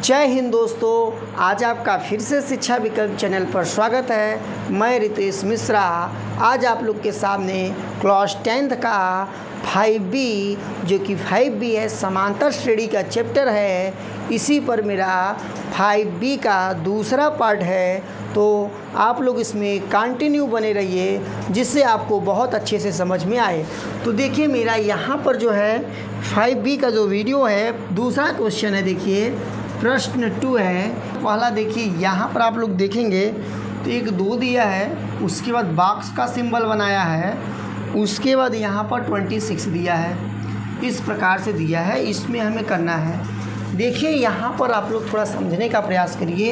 जय हिंद दोस्तों, आज आपका फिर से शिक्षा विकल्प चैनल पर स्वागत है। मैं रितेश मिश्रा आज आप लोग के सामने क्लास 10th का 5B जो कि 5B है, समांतर श्रेणी का चैप्टर है। इसी पर मेरा 5B का दूसरा पार्ट है, तो आप लोग इसमें कंटिन्यू बने रहिए जिससे आपको बहुत अच्छे से समझ में आए। तो देखिए मेरा यहाँ पर जो है 5B का जो वीडियो है, दूसरा क्वेश्चन है। देखिए प्रश्न 2 है। पहला देखिए यहाँ पर आप लोग देखेंगे तो एक 2 दिया है, उसके बाद बॉक्स का सिंबल बनाया है, उसके बाद यहाँ पर 26 दिया है। इस प्रकार से दिया है, इसमें हमें करना है। देखिए यहाँ पर आप लोग थोड़ा समझने का प्रयास करिए।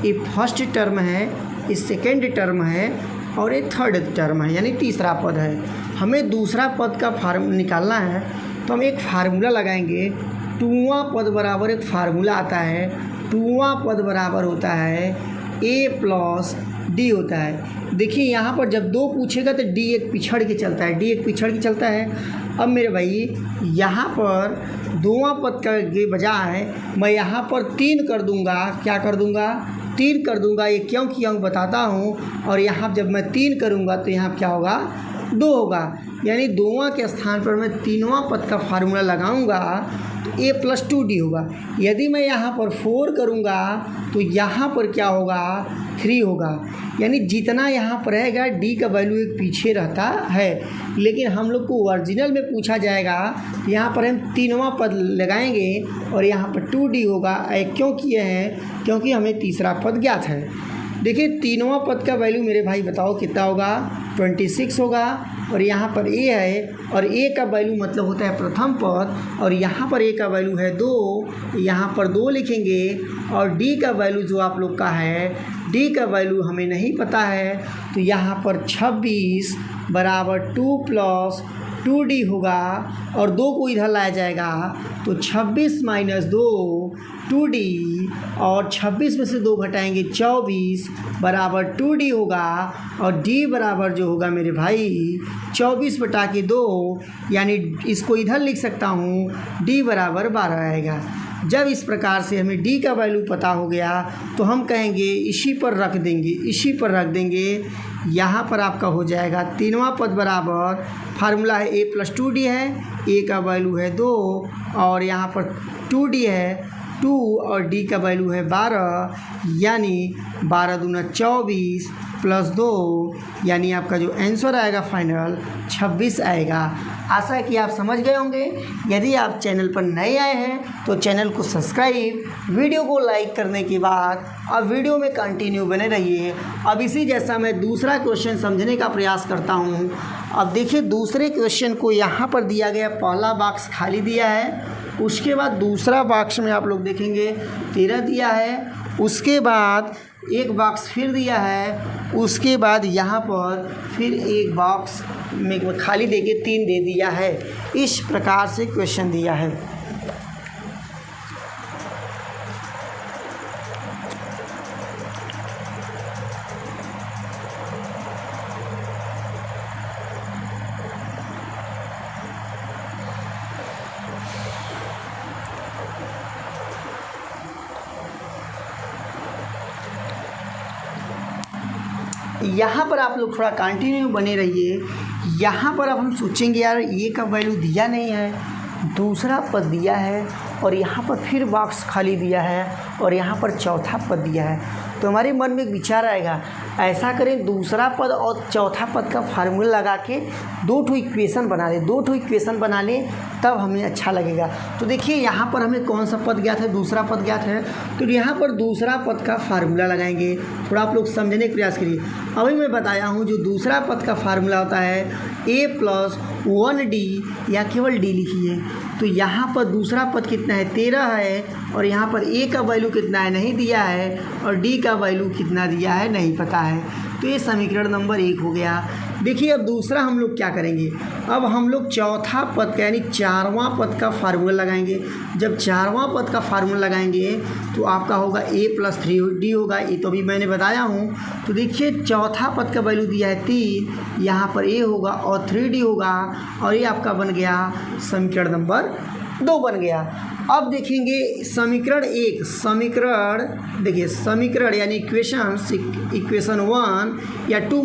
ये फर्स्ट टर्म है, ये सेकेंड टर्म है और ये थर्ड टर्म है, यानी तीसरा पद है। हमें दूसरा पद का फार्मूला निकालना है, तो हम एक फार्मूला लगाएंगे। टूवां पद बराबर एक फार्मूला आता है। टूवां पद बराबर होता है a प्लस डी होता है। देखिए यहाँ पर जब 2 पूछेगा तो d एक पिछड़ के चलता है, d एक पिछड़ के चलता है। अब मेरे भाई यहाँ पर दोवां पद के बजाय मैं यहाँ पर 3 कर दूँगा। क्या कर दूँगा? 3 कर दूँगा। ये क्यों किया हूँ बताता हूँ। और यहाँ जब मैं 3 करूँगा तो यहाँ क्या होगा? 2 होगा, यानी दोवां के स्थान पर मैं तीनवां पद का फार्मूला लगाऊंगा तो a प्लस 2d होगा। यदि मैं यहाँ पर 4 करूँगा तो यहाँ पर क्या होगा? 3 होगा। यानी जितना यहाँ पर रहेगा d का वैल्यू एक पीछे रहता है, लेकिन हम लोग को ओरिजिनल में पूछा जाएगा तो यहाँ पर हम तीनवां पद लगाएंगे और यहाँ पर 2d होगा। क्यों किए हैं? क्योंकि हमें तीसरा पद ज्ञात है। देखिए तीनवां पद का वैल्यू मेरे भाई बताओ कितना होगा? 26 होगा। और यहाँ पर a है, और a का वैल्यू मतलब होता है प्रथम पद, और यहाँ पर a का वैल्यू है 2, यहाँ पर 2 लिखेंगे। और d का वैल्यू जो आप लोग का है, d का वैल्यू हमें नहीं पता है, तो यहाँ पर 26 बराबर 2 प्लस 2d होगा। और 2 को इधर लाया जाएगा तो 26 माइनस 2 2d, और 26 में से 2 घटाएंगे 24 बराबर 2d होगा। और d बराबर जो होगा मेरे भाई 24 बटा के 2, यानी इसको इधर लिख सकता हूँ, d बराबर 12 आएगा। जब इस प्रकार से हमें d का वैल्यू पता हो गया तो हम कहेंगे इसी पर रख देंगे, इसी पर रख देंगे। यहाँ पर आपका हो जाएगा तीनवां पद बराबर, फार्मूला है a प्लस 2d है, a का वैल्यू है 2 और यहाँ पर 2d है 2 और d का वैल्यू है 12, यानी 12 दूना 24 प्लस 2, यानी आपका जो आंसर आएगा फाइनल 26 आएगा। आशा है कि आप समझ गए होंगे। यदि आप चैनल पर नए आए हैं तो चैनल को सब्सक्राइब, वीडियो को लाइक करने के बाद अब वीडियो में कंटिन्यू बने रहिए। अब इसी जैसा मैं दूसरा क्वेश्चन समझने का प्रयास करता हूँ। अब देखिए दूसरे क्वेश्चन को यहाँ पर दिया गया, पहला बॉक्स खाली दिया है, उसके बाद दूसरा बॉक्स में आप लोग देखेंगे 13 दिया है, उसके बाद एक बॉक्स फिर दिया है, उसके बाद यहाँ पर फिर एक बॉक्स में खाली देके 3 दे दिया है। इस प्रकार से क्वेश्चन दिया है। यहाँ पर आप लोग थोड़ा कंटिन्यू बने रहिए। यहाँ पर अब हम सोचेंगे यार ये का वैल्यू दिया नहीं है, दूसरा पद दिया है, और यहाँ पर फिर बॉक्स खाली दिया है, और यहाँ पर चौथा पद दिया है। तो हमारे मन में एक विचार आएगा, ऐसा करें दूसरा पद और चौथा पद का फार्मूला लगा के 2 ठो इक्वेशन बना लें, 2 ठो इक्वेशन बना लें, तब हमें अच्छा लगेगा। तो देखिए यहाँ पर हमें कौन सा पद ज्ञात है? दूसरा पद ज्ञात है, तो यहाँ पर दूसरा पद का फार्मूला लगाएंगे। थोड़ा आप लोग समझने का प्रयास करिए। अभी मैं बताया हूँ जो दूसरा पद का फार्मूला होता है a प्लस 1d, या केवल d लिखिए। तो यहाँ पर दूसरा पद कितना है? 13 है, और यहाँ पर a का वैल्यू कितना है? नहीं दिया है, और d का वैल्यू कितना दिया है? नहीं पता है। तो ये समीकरण नंबर 1 हो गया। देखिए अब दूसरा हम लोग क्या करेंगे, अब हम लोग चौथा पद का यानी 4वां पद का फार्मूला लगाएंगे। जब 4वां पद का फार्मूला लगाएंगे तो आपका होगा a प्लस 3d होगा, ये तो अभी मैंने बताया हूँ। तो देखिए चौथा पद का वैल्यू दिया है 3, यहाँ पर a होगा और 3d होगा, और ये आपका बन गया समीकरण नंबर 2 बन गया। अब देखेंगे समीकरण एक, समीकरण देखिए समीकरण यानी इक्वेशन 1 या 2 -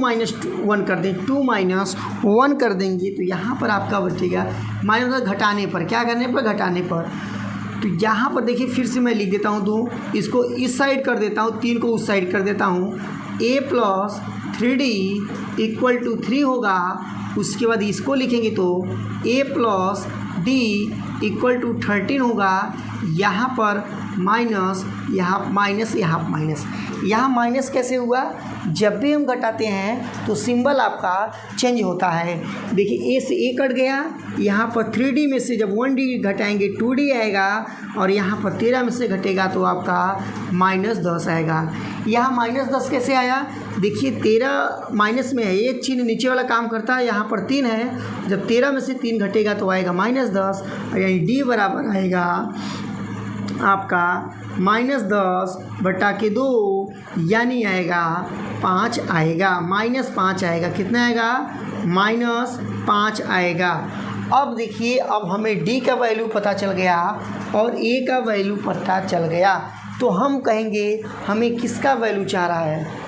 1 कर दें, 2 - 1 कर देंगे तो यहाँ पर आपका बचेगा माइनस घटाने पर, क्या करने पर, घटाने पर। तो यहाँ पर देखिए फिर से मैं लिख देता हूँ, तो इसको इस साइड कर देता हूँ, 3 को उस साइड कर देता हूँ। a + 3d = 3 होगा। उसके बाद इसको लिखेंगे तो a + d = 13 होगा। यहाँ पर माइनस, यहाँ माइनस, यहाँ माइनस, यहाँ माइनस कैसे हुआ, जब भी हम घटाते हैं तो सिंबल आपका चेंज होता है। देखिए a से a कट गया, यहाँ पर 3d में से जब 1d घटाएंगे 2d आएगा, और यहाँ पर 13 में से घटेगा तो आपका -10 आएगा। यहाँ -10 कैसे आया, देखिए 13 माइनस में है, एक चिन्ह नीचे वाला काम करता है, यहाँ पर 3 है, जब 13 में से 3 घटेगा तो आएगा -10, यानी d बराबर आएगा आपका -10/2, यानी आएगा 5 आएगा, -5 आएगा। कितना आएगा, -5 आएगा। अब देखिए अब हमें d का वैल्यू पता चल गया और a का वैल्यू पता चल गया, तो हम कहेंगे हमें किसका वैल्यू चाह रहा है।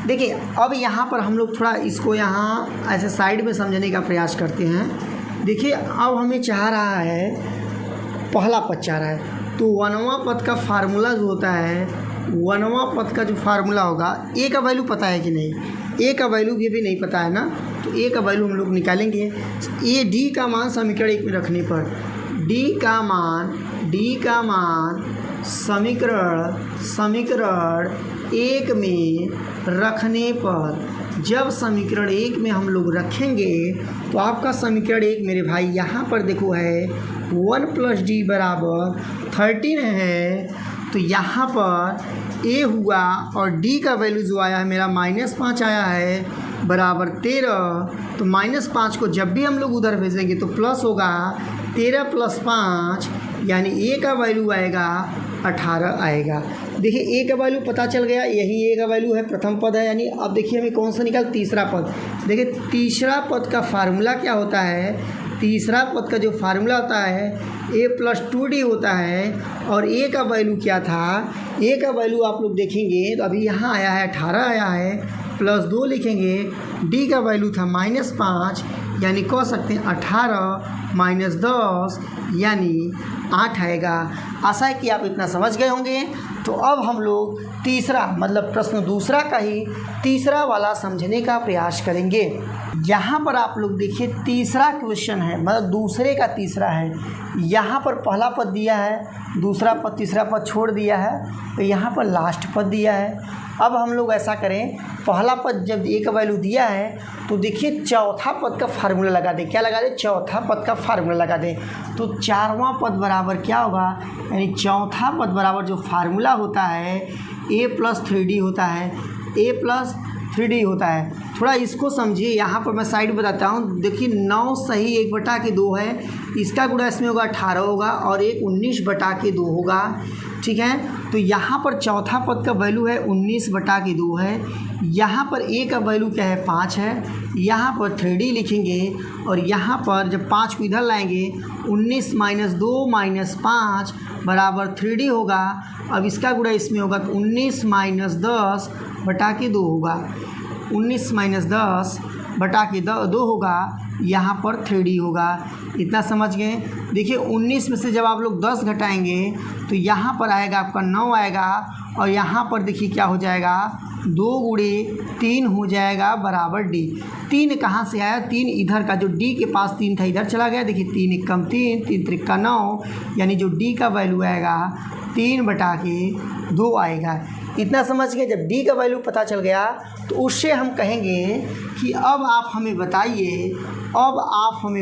देखिए अब यहाँ पर हम लोग थोड़ा इसको यहाँ ऐसे साइड में समझने का प्रयास करते हैं। देखिए अब हमें चाह रहा है, पहला पद चाह रहा है, तो 1वां पद का फार्मूला जो होता है, 1वां पद का जो फार्मूला होगा, ए का वैल्यू पता है कि नहीं, ए का वैल्यू भी नहीं पता है ना, तो ए का वैल्यू हम लोग निकालेंगे। ए डी का मान समीकरण 1 में रखने पर, डी का मान समीकरण 1 में रखने पर, जब समीकरण 1 में हम लोग रखेंगे तो आपका समीकरण 1 मेरे भाई यहाँ पर देखो है 1 + d = 13 है, तो यहाँ पर a हुआ और d का वैल्यू जो आया है मेरा -5 आया है, बराबर 13। तो -5 को जब भी हम लोग उधर भेजेंगे तो प्लस होगा, 13 + 5 यानी a का वैल्यू आएगा 18 आएगा। देखिए a का वैल्यू पता चल गया, यही a का वैल्यू है, प्रथम पद है, यानी अब देखिए हमें कौन सा निकाल, तीसरा पद। देखिए तीसरा पद का फार्मूला क्या होता है, तीसरा पद का जो फार्मूला होता है a + 2d होता है, और a का वैल्यू क्या था, a का वैल्यू आप लोग देखेंगे तो अभी यहाँ आया है 18 आया है, +2 लिखेंगे, d का वैल्यू था -5, यानी कह सकते हैं 18 - 10 यानी 8 आएगा। आशा है कि आप इतना समझ गए होंगे। तो अब हम लोग तीसरा मतलब प्रश्न दूसरा का ही तीसरा वाला समझने का प्रयास करेंगे। यहाँ पर आप लोग देखिए तीसरा क्वेश्चन है, मतलब दूसरे का तीसरा है। यहाँ पर पहला पद दिया है, दूसरा पद तीसरा पद छोड़ दिया है, तो यहाँ पर लास्ट पद दिया है। अब हम लोग ऐसा करें, पहला पद जब a का वैल्यू दिया है तो देखिए चौथा पद का फार्मूला लगा दें। क्या लगा दें, चौथा पद का फार्मूला लगा दें। तो 4वां पद बराबर क्या होगा, यानी चौथा पद बराबर जो फार्मूला होता है a + 3d होता है, a + 3d होता है। थोड़ा इसको समझिए, यहाँ पर मैं साइड बताता हूँ। देखिए 9 सही 1/2 है, इसका गुणा इसमें होगा 18 होगा, और एक 19/2 होगा, ठीक है। तो यहाँ पर चौथा पद का वैल्यू है 19/2 है, यहाँ पर a का वैल्यू क्या है 5 है, यहाँ पर 3d लिखेंगे, और यहाँ पर जब 5 को इधर लाएंगे 19 - 2 - 5 बराबर 3d होगा। अब इसका गुणा इसमें होगा तो 19 - 10/2 होगा, 19 - 10/2 होगा, यहाँ पर 3d होगा। इतना समझ गए। देखिए 19 में से जब आप लोग 10 घटाएंगे तो यहाँ पर आएगा आपका 9 आएगा, और यहाँ पर देखिए क्या हो जाएगा 2 × 3 हो जाएगा बराबर d। 3 कहाँ से आया, 3 इधर का जो d के पास 3 था इधर चला गया। देखिए 3 × 1 = 3, 3 × 3 = 9, यानी जो d का वैल्यू आएगा 3/2 आएगा। इतना समझ गए। जब d का वैल्यू पता चल गया तो उससे हम कहेंगे कि अब आप हमें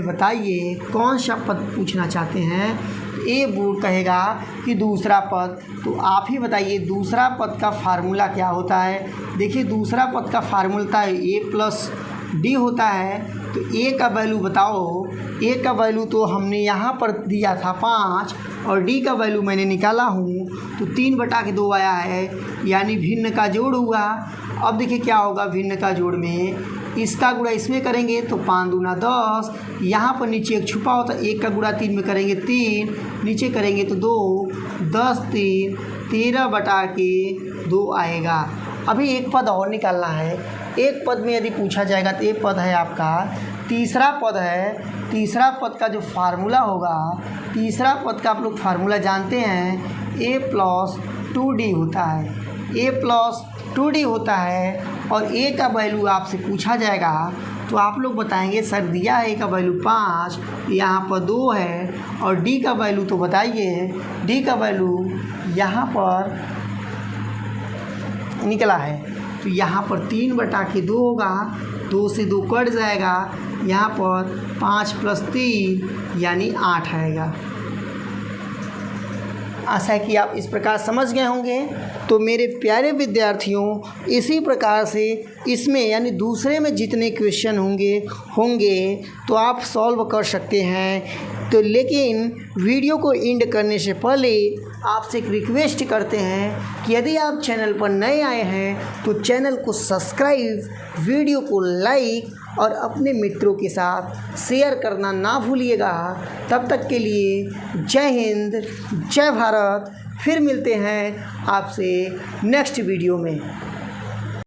बताइए कौन सा पद पूछना चाहते हैं। ए बोर्ड कहेगा कि दूसरा पद, तो आप ही बताइए दूसरा पद का फार्मूला क्या होता है। देखिए दूसरा पद का फार्मूला है a + डी होता है तो ए का वैल्यू बताओ। ए का वैल्यू तो हमने यहाँ पर दिया था 5 और डी का वैल्यू मैंने निकाला हूँ तो 3/2 आया है, यानी भिन्न का जोड़ हुआ। अब देखिए क्या होगा, भिन्न का जोड़ में इसका गुणा इसमें करेंगे तो 5 दूना 10, यहाँ पर नीचे एक छुपा होता है, 1 का गुणा 3 में करेंगे 3, नीचे करेंगे तो 2, 10 3 13/2 आएगा। अभी एक पद और निकालना है। एक पद में यदि पूछा जाएगा तो एक पद है आपका तीसरा पद है। तीसरा पद का जो फार्मूला होगा, तीसरा पद का आप लोग फार्मूला जानते हैं, a+2d होता है। a+2d होता है और a का वैल्यू आपसे पूछा जाएगा तो आप लोग बताएंगे सर दिया है a का वैल्यू 5, यहाँ पर 2 है, और d का वैल्यू तो बताइए। d का वैल्यू यहाँ पर निकला है तो यहाँ पर 3/2 होगा, 2 से 2 कट जाएगा, यहाँ पर 5 + 3 यानी 8 आएगा। आशा है कि आप इस प्रकार समझ गए होंगे। तो मेरे प्यारे विद्यार्थियों, इसी प्रकार से इसमें यानी दूसरे में जितने क्वेश्चन होंगे तो आप सॉल्व कर सकते हैं। तो लेकिन वीडियो को एंड करने से पहले आपसे एक रिक्वेस्ट करते हैं कि यदि आप चैनल पर नए आए हैं तो चैनल को सब्सक्राइब, वीडियो को लाइक और अपने मित्रों के साथ शेयर करना ना भूलिएगा। तब तक के लिए जय हिंद, जय भारत। फिर मिलते हैं आपसे नेक्स्ट वीडियो में।